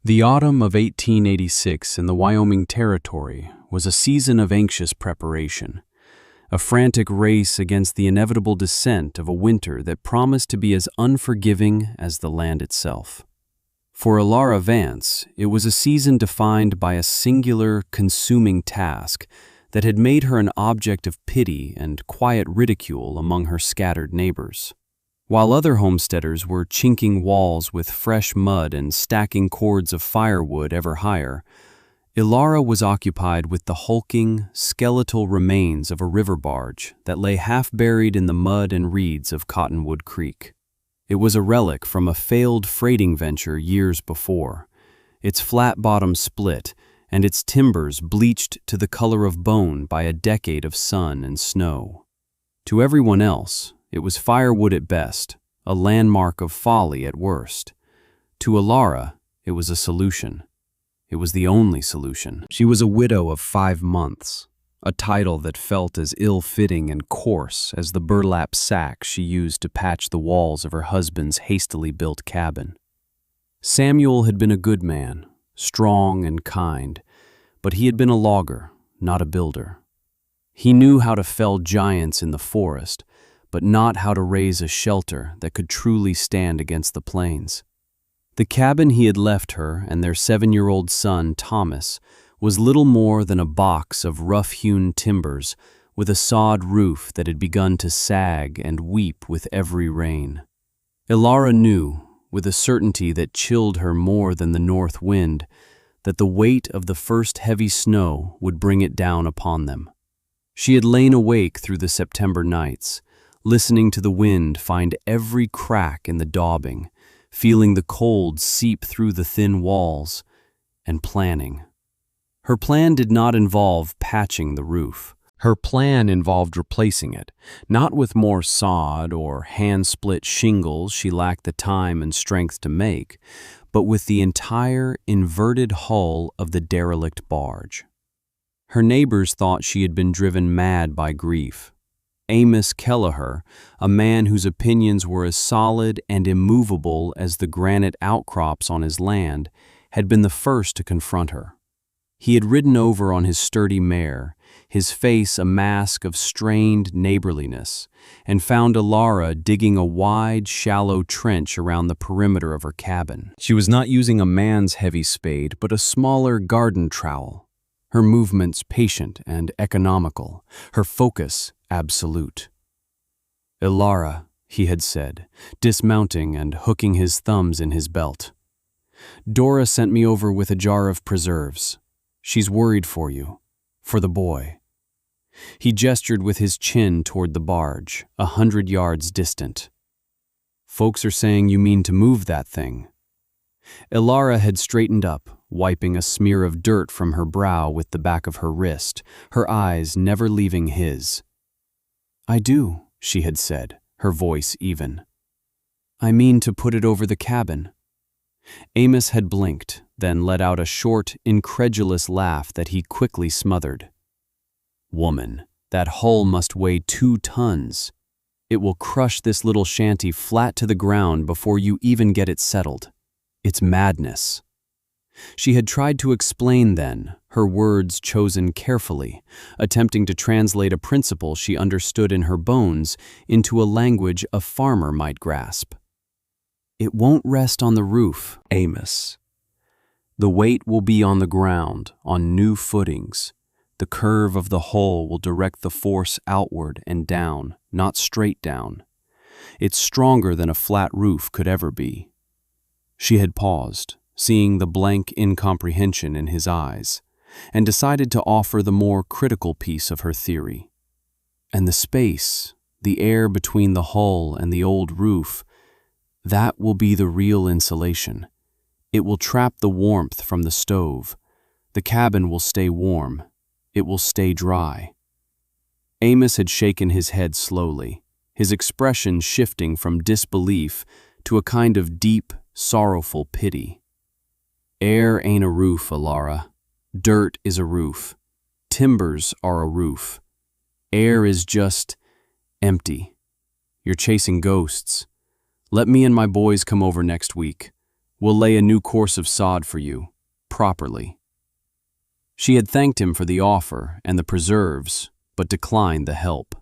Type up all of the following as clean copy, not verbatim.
The autumn of 1886 in the Wyoming Territory was a season of anxious preparation, a frantic race against the inevitable descent of a winter that promised to be as unforgiving as the land itself. For Elara Vance, it was a season defined by a singular, consuming task that had made her an object of pity and quiet ridicule among her scattered neighbors. While other homesteaders were chinking walls with fresh mud and stacking cords of firewood ever higher, Elara was occupied with the hulking, skeletal remains of a river barge that lay half-buried in the mud and reeds of Cottonwood Creek. It was a relic from a failed freighting venture years before, its flat bottom split and its timbers bleached to the color of bone by a decade of sun and snow. To everyone else, it was firewood at best, a landmark of folly at worst. To Elara, it was a solution. It was the only solution. She was a widow of 5 months, a title that felt as ill-fitting and coarse as the burlap sack she used to patch the walls of her husband's hastily built cabin. Samuel had been a good man, strong and kind, but he had been a logger, not a builder. He knew how to fell giants in the forest, but not how to raise a shelter that could truly stand against the plains. The cabin he had left her and their 7-year-old son, Thomas, was little more than a box of rough-hewn timbers with a sod roof that had begun to sag and weep with every rain. Elara knew, with a certainty that chilled her more than the north wind, that the weight of the first heavy snow would bring it down upon them. She had lain awake through the September nights, listening to the wind find every crack in the daubing, feeling the cold seep through the thin walls, and planning. Her plan did not involve patching the roof. Her plan involved replacing it, not with more sod or hand-split shingles she lacked the time and strength to make, but with the entire inverted hull of the derelict barge. Her neighbors thought she had been driven mad by grief. Amos Kelleher, a man whose opinions were as solid and immovable as the granite outcrops on his land, had been the first to confront her. He had ridden over on his sturdy mare, his face a mask of strained neighborliness, and found Elara digging a wide, shallow trench around the perimeter of her cabin. She was not using a man's heavy spade, but a smaller garden trowel. Her movements patient and economical, her focus absolute. "Elara," he had said, dismounting and hooking his thumbs in his belt. "Dora sent me over with a jar of preserves. She's worried for you, for the boy." He gestured with his chin toward the barge, 100 yards distant. "Folks are saying you mean to move that thing." Elara had straightened up, wiping a smear of dirt from her brow with the back of her wrist, her eyes never leaving his. "I do," she had said, her voice even. "I mean to put it over the cabin." Amos had blinked, then let out a short, incredulous laugh that he quickly smothered. "Woman, that hull must weigh 2 tons. It will crush this little shanty flat to the ground before you even get it settled. It's madness." She had tried to explain then, her words chosen carefully, attempting to translate a principle she understood in her bones into a language a farmer might grasp. "It won't rest on the roof, Amos. The weight will be on the ground, on new footings. The curve of the hull will direct the force outward and down, not straight down. It's stronger than a flat roof could ever be." She had paused, seeing the blank incomprehension in his eyes, and decided to offer the more critical piece of her theory. "And the space, the air between the hull and the old roof, that will be the real insulation. It will trap the warmth from the stove. The cabin will stay warm. It will stay dry." Amos had shaken his head slowly, his expression shifting from disbelief to a kind of deep, sorrowful pity. "Air ain't a roof, Elara. Dirt is a roof. Timbers are a roof. Air is just empty. You're chasing ghosts. Let me and my boys come over next week. We'll lay a new course of sod for you, properly." She had thanked him for the offer and the preserves, but declined the help.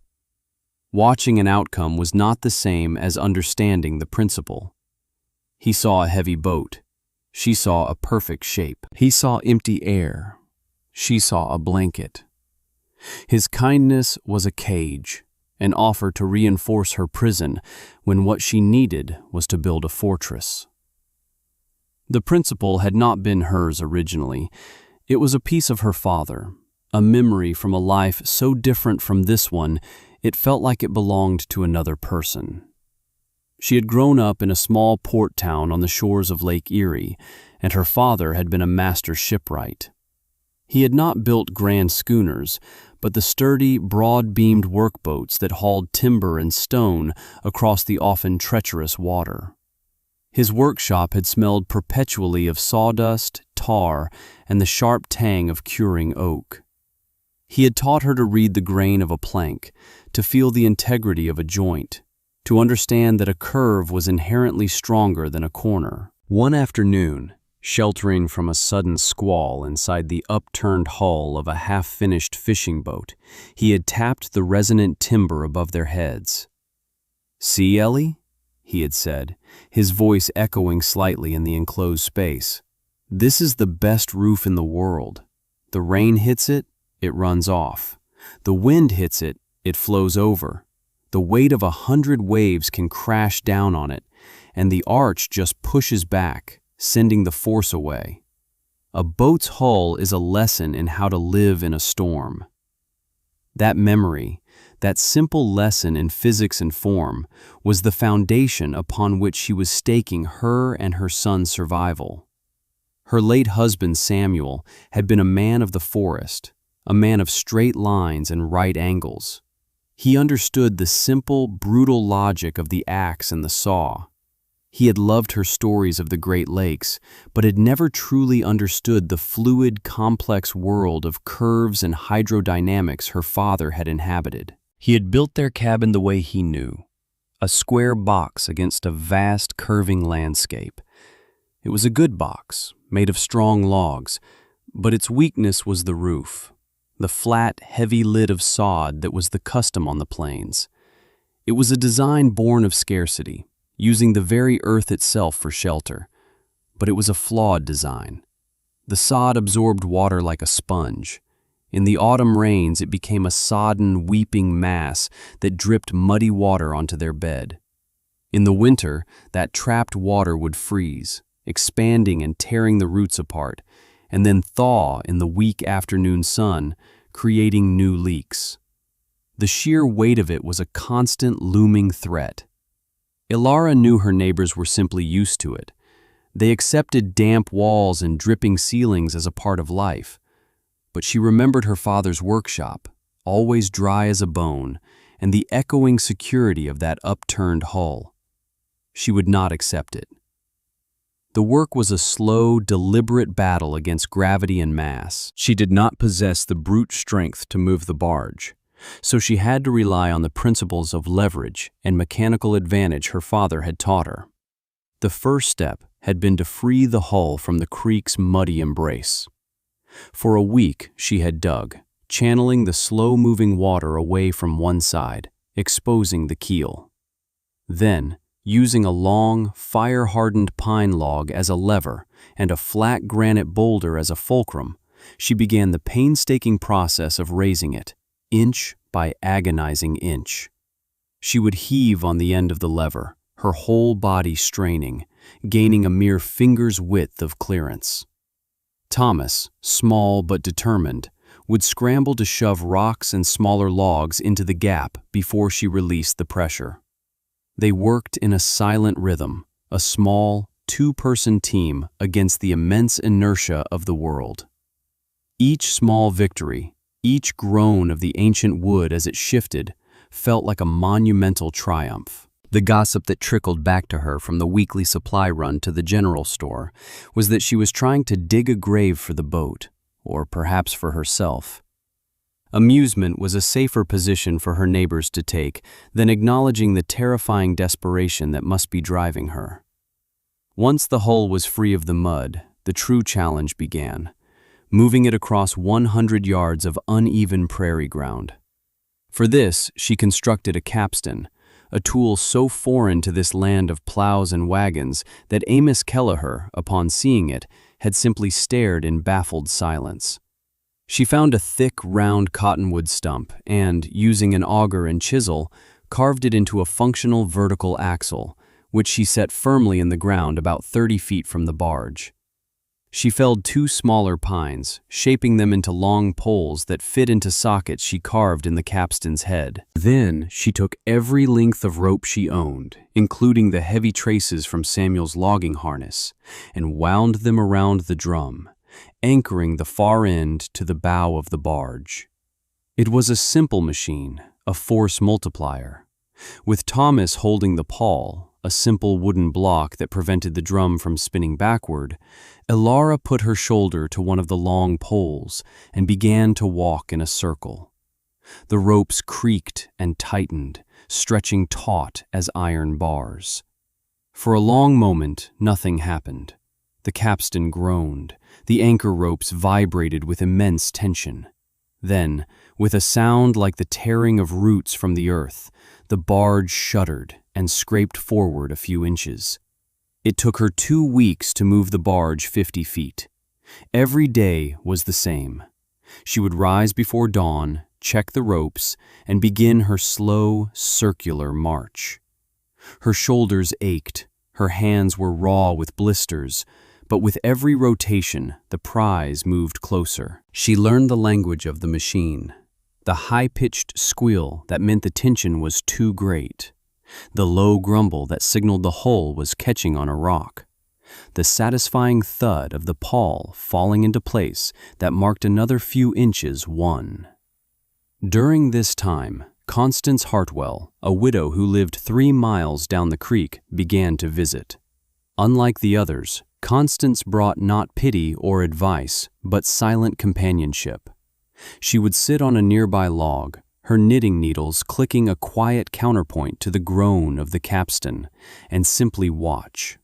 Watching an outcome was not the same as understanding the principle. He saw a heavy boat. She saw a perfect shape. He saw empty air. She saw a blanket. His kindness was a cage, an offer to reinforce her prison when what she needed was to build a fortress. The principle had not been hers originally. It was a piece of her father, a memory from a life so different from this one, it felt like it belonged to another person. She had grown up in a small port town on the shores of Lake Erie, and her father had been a master shipwright. He had not built grand schooners, but the sturdy, broad-beamed workboats that hauled timber and stone across the often treacherous water. His workshop had smelled perpetually of sawdust, tar, and the sharp tang of curing oak. He had taught her to read the grain of a plank, to feel the integrity of a joint, to understand that a curve was inherently stronger than a corner. One afternoon, sheltering from a sudden squall inside the upturned hull of a half-finished fishing boat, he had tapped the resonant timber above their heads. "See, Ellie?" he had said, his voice echoing slightly in the enclosed space. "This is the best roof in the world. The rain hits it, it runs off. The wind hits it, it flows over. The weight of 100 waves can crash down on it, and the arch just pushes back, sending the force away. A boat's hull is a lesson in how to live in a storm." That memory, that simple lesson in physics and form, was the foundation upon which she was staking her and her son's survival. Her late husband, Samuel, had been a man of the forest, a man of straight lines and right angles. He understood the simple, brutal logic of the axe and the saw. He had loved her stories of the Great Lakes, but had never truly understood the fluid, complex world of curves and hydrodynamics her father had inhabited. He had built their cabin the way he knew, a square box against a vast, curving landscape. It was a good box, made of strong logs, but its weakness was the roof, the flat, heavy lid of sod that was the custom on the plains. It was a design born of scarcity, using the very earth itself for shelter, but it was a flawed design. The sod absorbed water like a sponge. In the autumn rains, it became a sodden, weeping mass that dripped muddy water onto their bed. In the winter, that trapped water would freeze, expanding and tearing the roots apart, and then thaw in the weak afternoon sun, creating new leaks. The sheer weight of it was a constant looming threat. Ilara knew her neighbors were simply used to it. They accepted damp walls and dripping ceilings as a part of life. But she remembered her father's workshop, always dry as a bone, and the echoing security of that upturned hull. She would not accept it. The work was a slow, deliberate battle against gravity and mass. She did not possess the brute strength to move the barge, so she had to rely on the principles of leverage and mechanical advantage her father had taught her. The first step had been to free the hull from the creek's muddy embrace. For a week she had dug, channeling the slow-moving water away from one side, exposing the keel. Then, using a long, fire-hardened pine log as a lever and a flat granite boulder as a fulcrum, she began the painstaking process of raising it, inch by agonizing inch. She would heave on the end of the lever, her whole body straining, gaining a mere finger's width of clearance. Thomas, small but determined, would scramble to shove rocks and smaller logs into the gap before she released the pressure. They worked in a silent rhythm, a small, two-person team against the immense inertia of the world. Each small victory, each groan of the ancient wood as it shifted, felt like a monumental triumph. The gossip that trickled back to her from the weekly supply run to the general store was that she was trying to dig a grave for the boat, or perhaps for herself. Amusement was a safer position for her neighbors to take than acknowledging the terrifying desperation that must be driving her. Once the hull was free of the mud, the true challenge began, moving it across 100 yards of uneven prairie ground. For this, she constructed a capstan, a tool so foreign to this land of plows and wagons that Amos Kelleher, upon seeing it, had simply stared in baffled silence. She found a thick, round cottonwood stump and, using an auger and chisel, carved it into a functional vertical axle, which she set firmly in the ground about 30 feet from the barge. She felled 2 smaller pines, shaping them into long poles that fit into sockets she carved in the capstan's head. Then she took every length of rope she owned, including the heavy traces from Samuel's logging harness, and wound them around the drum, anchoring the far end to the bow of the barge. It was a simple machine, a force multiplier. With Thomas holding the pawl, a simple wooden block that prevented the drum from spinning backward, Elara put her shoulder to one of the long poles and began to walk in a circle. The ropes creaked and tightened, stretching taut as iron bars. For a long moment, nothing happened. The capstan groaned. The anchor ropes vibrated with immense tension. Then, with a sound like the tearing of roots from the earth, the barge shuddered and scraped forward a few inches. It took her 2 weeks to move the barge 50 feet. Every day was the same. She would rise before dawn, check the ropes, and begin her slow, circular march. Her shoulders ached, her hands were raw with blisters, but with every rotation, the prize moved closer. She learned the language of the machine, the high-pitched squeal that meant the tension was too great, the low grumble that signaled the hull was catching on a rock, the satisfying thud of the pawl falling into place that marked another few inches won. During this time, Constance Hartwell, a widow who lived 3 miles down the creek, began to visit. Unlike the others, Constance brought not pity or advice, but silent companionship. She would sit on a nearby log, her knitting needles clicking a quiet counterpoint to the groan of the capstan, and simply watch.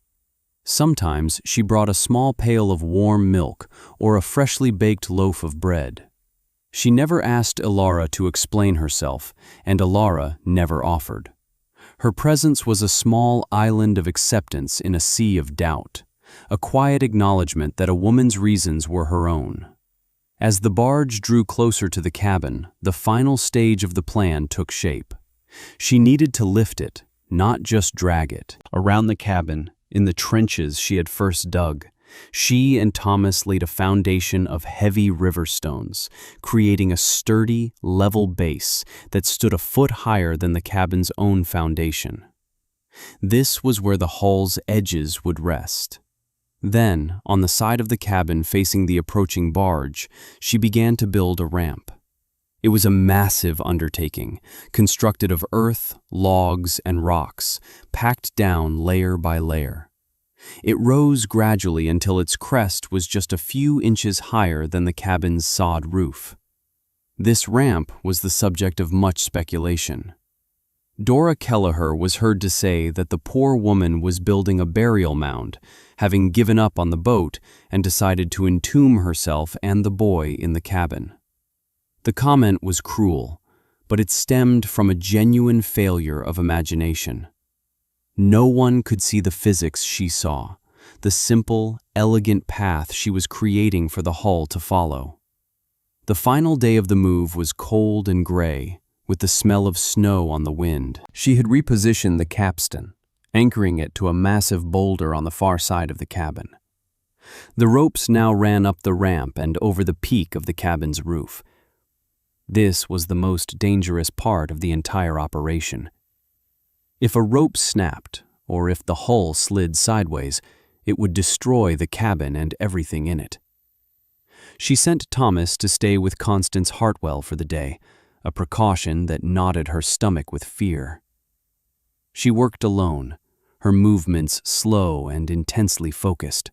Sometimes she brought a small pail of warm milk or a freshly baked loaf of bread. She never asked Elara to explain herself, and Elara never offered. Her presence was a small island of acceptance in a sea of doubt, a quiet acknowledgement that a woman's reasons were her own. As the barge drew closer to the cabin, the final stage of the plan took shape. She needed to lift it, not just drag it. Around the cabin, in the trenches she had first dug, she and Thomas laid a foundation of heavy river stones, creating a sturdy, level base that stood a foot higher than the cabin's own foundation. This was where the hull's edges would rest. Then, on the side of the cabin facing the approaching barge, she began to build a ramp. It was a massive undertaking, constructed of earth, logs, and rocks, packed down layer by layer. It rose gradually until its crest was just a few inches higher than the cabin's sod roof. This ramp was the subject of much speculation. Dora Kelleher was heard to say that the poor woman was building a burial mound, having given up on the boat and decided to entomb herself and the boy in the cabin. The comment was cruel, but it stemmed from a genuine failure of imagination. No one could see the physics she saw, the simple, elegant path she was creating for the hull to follow. The final day of the move was cold and gray, with the smell of snow on the wind. She had repositioned the capstan, anchoring it to a massive boulder on the far side of the cabin. The ropes now ran up the ramp and over the peak of the cabin's roof. This was the most dangerous part of the entire operation. If a rope snapped, or if the hull slid sideways, it would destroy the cabin and everything in it. She sent Thomas to stay with Constance Hartwell for the day, a precaution that knotted her stomach with fear. She worked alone, her movements slow and intensely focused.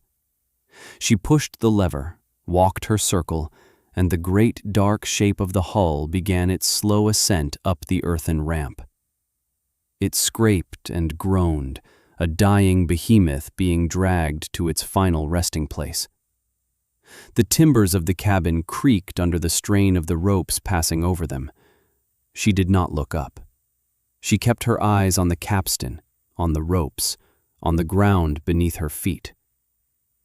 She pushed the lever, walked her circle, and the great dark shape of the hull began its slow ascent up the earthen ramp. It scraped and groaned, a dying behemoth being dragged to its final resting place. The timbers of the cabin creaked under the strain of the ropes passing over them. She did not look up. She kept her eyes on the capstan, on the ropes, on the ground beneath her feet.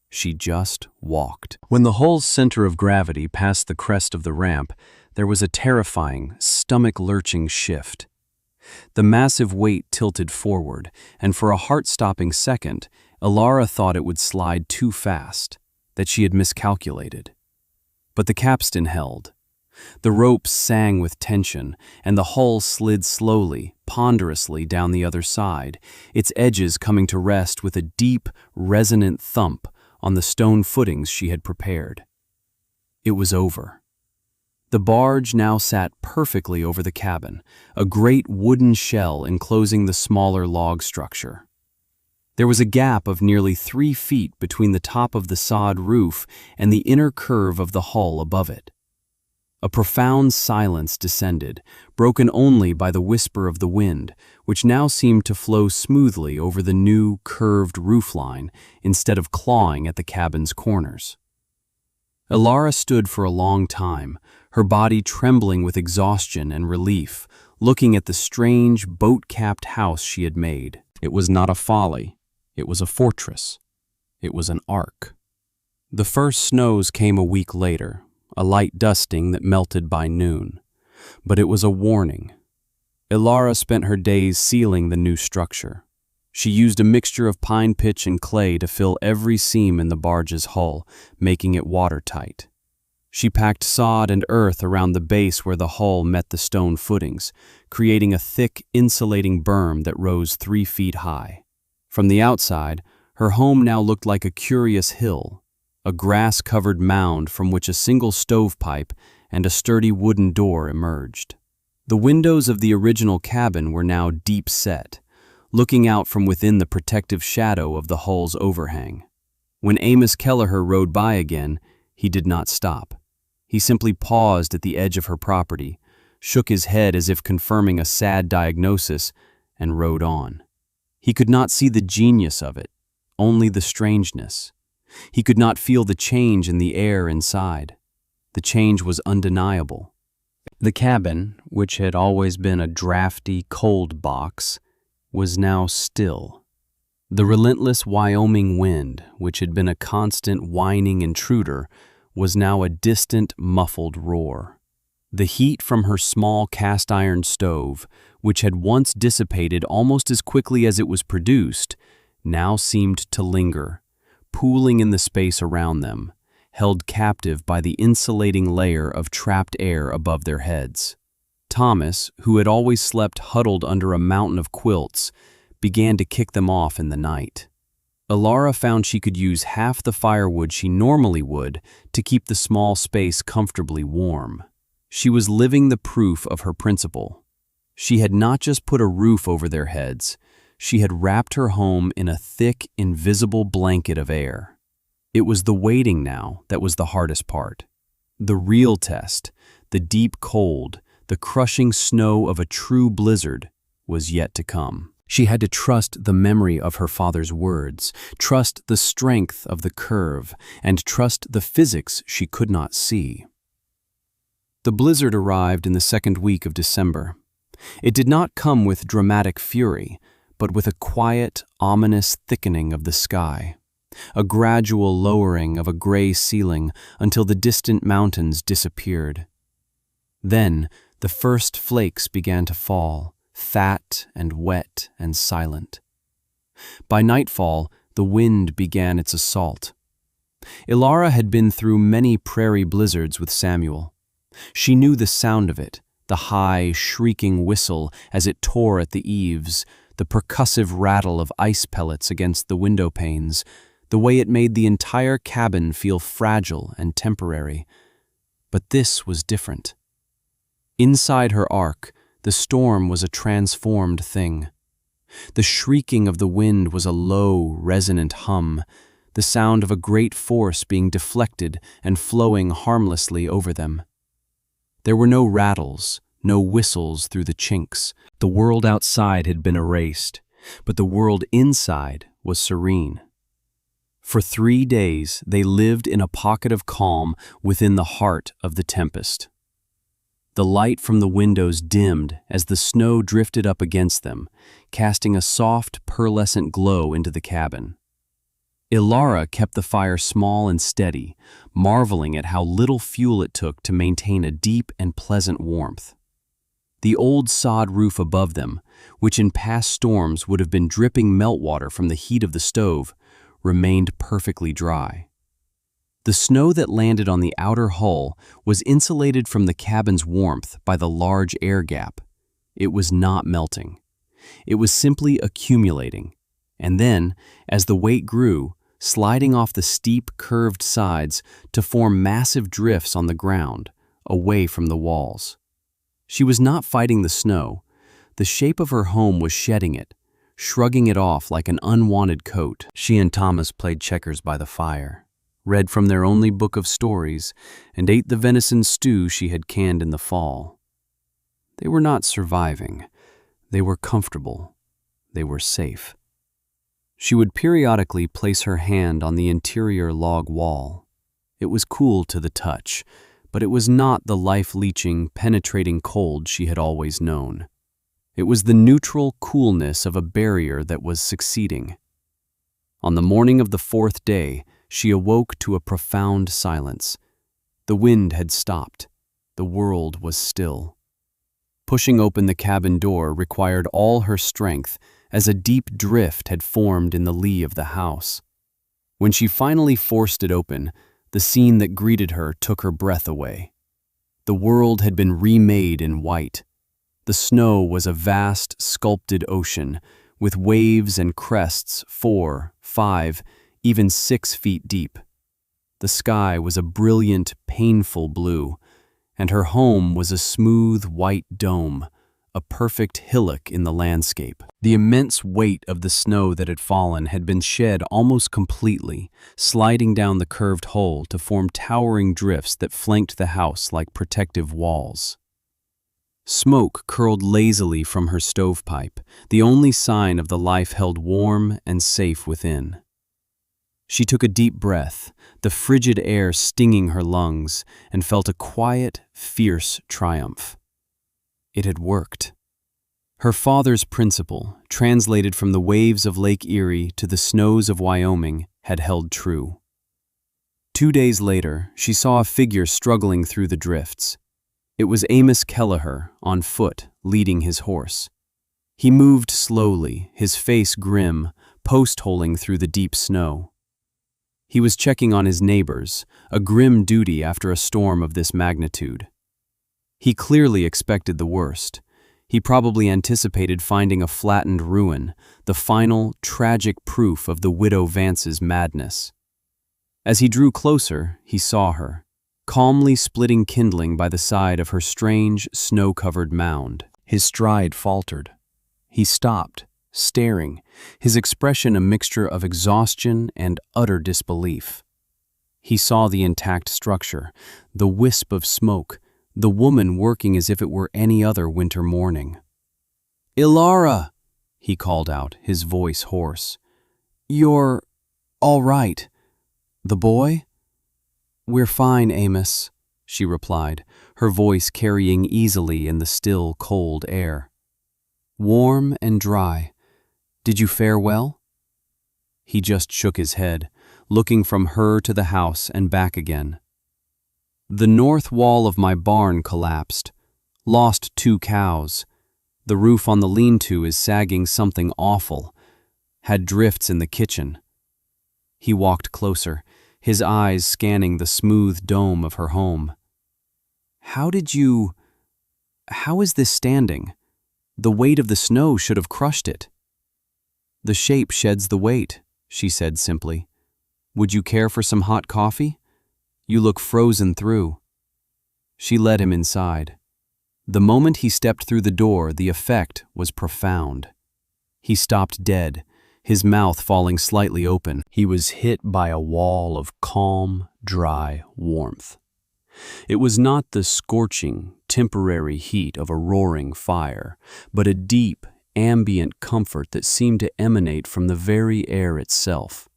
She just walked. When the hull's center of gravity passed the crest of the ramp, there was a terrifying, stomach-lurching shift. The massive weight tilted forward, and for a heart-stopping second, Ilara thought it would slide too fast, that she had miscalculated. But the capstan held. The ropes sang with tension, and the hull slid slowly, ponderously down the other side, its edges coming to rest with a deep, resonant thump on the stone footings she had prepared. It was over. The barge now sat perfectly over the cabin, a great wooden shell enclosing the smaller log structure. There was a gap of nearly 3 feet between the top of the sod roof and the inner curve of the hull above it. A profound silence descended, broken only by the whisper of the wind, which now seemed to flow smoothly over the new, curved roofline instead of clawing at the cabin's corners. Ilara stood for a long time, her body trembling with exhaustion and relief, looking at the strange, boat-capped house she had made. It was not a folly. It was a fortress. It was an ark. The first snows came a week later, a light dusting that melted by noon. But it was a warning. Ilara spent her days sealing the new structure. She used a mixture of pine pitch and clay to fill every seam in the barge's hull, making it watertight. She packed sod and earth around the base where the hull met the stone footings, creating a thick, insulating berm that rose 3 feet high. From the outside, her home now looked like a curious hill, a grass-covered mound from which a single stovepipe and a sturdy wooden door emerged. The windows of the original cabin were now deep set, looking out from within the protective shadow of the hull's overhang. When Amos Kelleher rode by again, he did not stop. He simply paused at the edge of her property, shook his head as if confirming a sad diagnosis, and rode on. He could not see the genius of it, only the strangeness. He could not feel the change in the air inside. The change was undeniable. The cabin, which had always been a drafty, cold box, was now still. The relentless Wyoming wind, which had been a constant whining intruder, was now a distant, muffled roar. The heat from her small cast-iron stove, which had once dissipated almost as quickly as it was produced, now seemed to linger, pooling in the space around them, held captive by the insulating layer of trapped air above their heads. Thomas, who had always slept huddled under a mountain of quilts, began to kick them off in the night. Ilara found she could use half the firewood she normally would to keep the small space comfortably warm. She was living the proof of her principle. She had not just put a roof over their heads, she had wrapped her home in a thick, invisible blanket of air. It was the waiting now that was the hardest part. The real test, the deep cold, the crushing snow of a true blizzard, was yet to come. She had to trust the memory of her father's words, trust the strength of the curve, and trust the physics she could not see. The blizzard arrived in the second week of December. It did not come with dramatic fury, but with a quiet, ominous thickening of the sky, a gradual lowering of a gray ceiling until the distant mountains disappeared. Then the first flakes began to fall, fat and wet and silent. By nightfall, the wind began its assault. Ilara had been through many prairie blizzards with Samuel. She knew the sound of it, the high, shrieking whistle as it tore at the eaves, the percussive rattle of ice pellets against the window panes, the way it made the entire cabin feel fragile and temporary. But this was different. Inside her ark, the storm was a transformed thing. The shrieking of the wind was a low, resonant hum, the sound of a great force being deflected and flowing harmlessly over them. There were no rattles, no whistles through the chinks. The world outside had been erased. but the world inside was serene. For 3 days, they lived in a pocket of calm within the heart of the tempest. The light from the windows dimmed as the snow drifted up against them, casting a soft, pearlescent glow into the cabin. Ilara kept the fire small and steady, marveling at how little fuel it took to maintain a deep and pleasant warmth. The old sod roof above them, which in past storms would have been dripping meltwater from the heat of the stove, remained perfectly dry. The snow that landed on the outer hull was insulated from the cabin's warmth by the large air gap. It was not melting. It was simply accumulating, and then, as the weight grew, sliding off the steep, curved sides to form massive drifts on the ground, away from the walls. She was not fighting the snow. The shape of her home was shedding it, shrugging it off like an unwanted coat. She and Thomas played checkers by the fire, read from their only book of stories, and ate the venison stew she had canned in the fall. They were not surviving. They were comfortable. They were safe. She would periodically place her hand on the interior log wall. It was cool to the touch, but it was not the life-leeching, penetrating cold she had always known. It was the neutral coolness of a barrier that was succeeding. On the morning of the 4th day, she awoke to a profound silence. The wind had stopped. The world was still. Pushing open the cabin door required all her strength, as a deep drift had formed in the lee of the house. When she finally forced it open, the scene that greeted her took her breath away. The world had been remade in white. The snow was a vast, sculpted ocean, with waves and crests 4, 5, even 6 feet deep. The sky was a brilliant, painful blue, and her home was a smooth, white dome, a perfect hillock in the landscape. The immense weight of the snow that had fallen had been shed almost completely, sliding down the curved hull to form towering drifts that flanked the house like protective walls. Smoke curled lazily from her stovepipe, the only sign of the life held warm and safe within. She took a deep breath, the frigid air stinging her lungs, and felt a quiet, fierce triumph. It had worked. Her father's principle, translated from the waves of Lake Erie to the snows of Wyoming, had held true. 2 days later, she saw a figure struggling through the drifts. It was Amos Kelleher, on foot, leading his horse. He moved slowly, his face grim, post-holing through the deep snow. He was checking on his neighbors, a grim duty after a storm of this magnitude. He clearly expected the worst. He probably anticipated finding a flattened ruin, the final, tragic proof of the widow Vance's madness. As he drew closer, he saw her, calmly splitting kindling by the side of her strange, snow-covered mound. His stride faltered. He stopped, staring, his expression a mixture of exhaustion and utter disbelief. He saw the intact structure, the wisp of smoke, the woman working as if it were any other winter morning. "Ilara!" he called out, his voice hoarse. "You're all right. The boy?" "We're fine, Amos," she replied, her voice carrying easily in the still, cold air. "Warm and dry. Did you fare well?" He just shook his head, looking from her to the house and back again. "The north wall of my barn collapsed. Lost 2 cows. The roof on the lean-to is sagging something awful. Had drifts in the kitchen." He walked closer, his eyes scanning the smooth dome of her home. How is this standing? The weight of the snow should have crushed it." "The shape sheds the weight," she said simply. "Would you care for some hot coffee? You look frozen through." She led him inside. The moment he stepped through the door, the effect was profound. He stopped dead, his mouth falling slightly open. He was hit by a wall of calm, dry warmth. It was not the scorching, temporary heat of a roaring fire, but a deep, ambient comfort that seemed to emanate from the very air itself.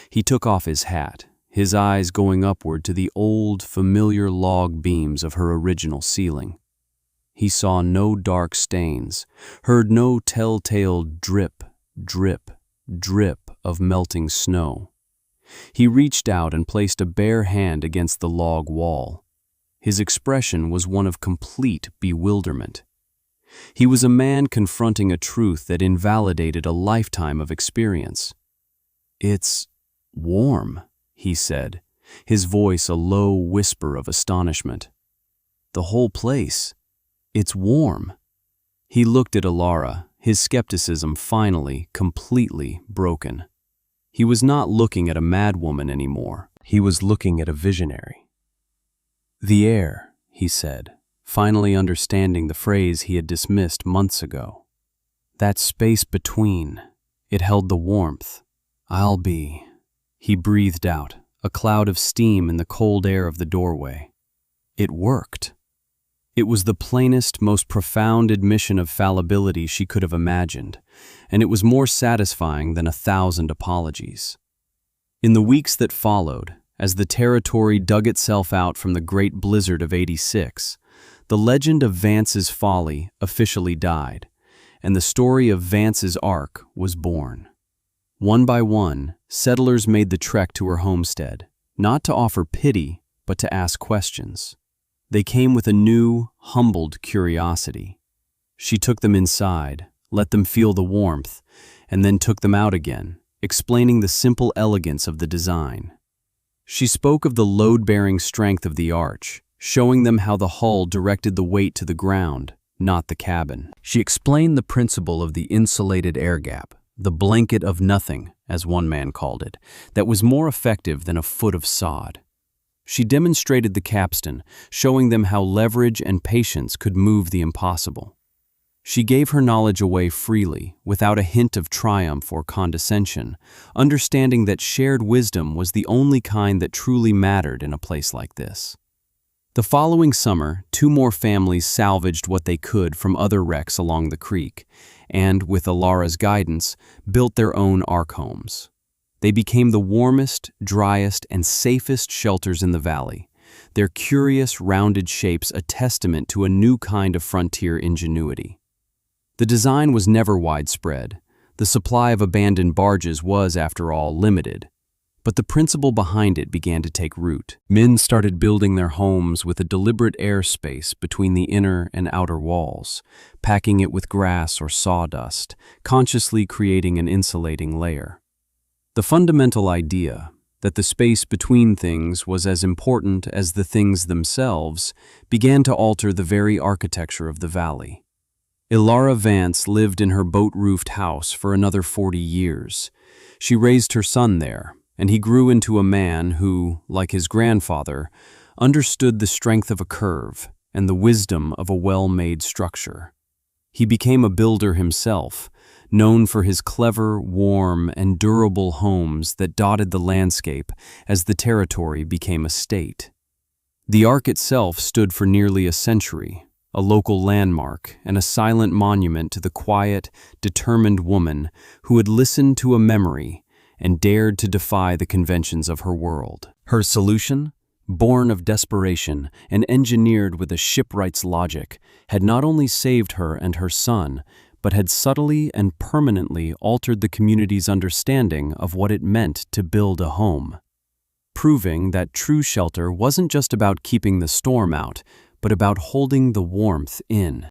He took off his hat, his eyes going upward to the old, familiar log beams of her original ceiling. He saw no dark stains, heard no telltale drip, drip, drip of melting snow. He reached out and placed a bare hand against the log wall. His expression was one of complete bewilderment. He was a man confronting a truth that invalidated a lifetime of experience. "It's warm," he said, his voice a low whisper of astonishment. "The whole place. It's warm." He looked at Alara, his skepticism finally, completely broken. He was not looking at a madwoman anymore. He was looking at a visionary. "The air," he said, finally understanding the phrase he had dismissed months ago. "That space between, it held the warmth. I'll be—" He breathed out, a cloud of steam in the cold air of the doorway. It worked. It was the plainest, most profound admission of fallibility she could have imagined, and it was more satisfying than 1,000 apologies. In the weeks that followed, as the territory dug itself out from the great blizzard of '86, the legend of Vance's Folly officially died, and the story of Vance's Ark was born. One by one, settlers made the trek to her homestead, not to offer pity, but to ask questions. They came with a new, humbled curiosity. She took them inside, let them feel the warmth, and then took them out again, explaining the simple elegance of the design. She spoke of the load-bearing strength of the arch, showing them how the hull directed the weight to the ground, not the cabin. She explained the principle of the insulated air gap, the blanket of nothing, as one man called it, that was more effective than a foot of sod. She demonstrated the capstan, showing them how leverage and patience could move the impossible. She gave her knowledge away freely, without a hint of triumph or condescension, understanding that shared wisdom was the only kind that truly mattered in a place like this. The following summer, 2 more families salvaged what they could from other wrecks along the creek, and, with Alara's guidance, built their own ark homes. They became the warmest, driest, and safest shelters in the valley, their curious, rounded shapes a testament to a new kind of frontier ingenuity. The design was never widespread. The supply of abandoned barges was, after all, limited. But the principle behind it began to take root. Men started building their homes with a deliberate airspace between the inner and outer walls, packing it with grass or sawdust, consciously creating an insulating layer. The fundamental idea, that the space between things was as important as the things themselves, began to alter the very architecture of the valley. Alara Vance lived in her boat-roofed house for another 40 years. She raised her son there, and he grew into a man who, like his grandfather, understood the strength of a curve and the wisdom of a well-made structure. He became a builder himself, known for his clever, warm, and durable homes that dotted the landscape as the territory became a state. The Ark itself stood for nearly a century, a local landmark and a silent monument to the quiet, determined woman who had listened to a memory and dared to defy the conventions of her world. Her solution, born of desperation and engineered with a shipwright's logic, had not only saved her and her son, but had subtly and permanently altered the community's understanding of what it meant to build a home, proving that true shelter wasn't just about keeping the storm out, but about holding the warmth in.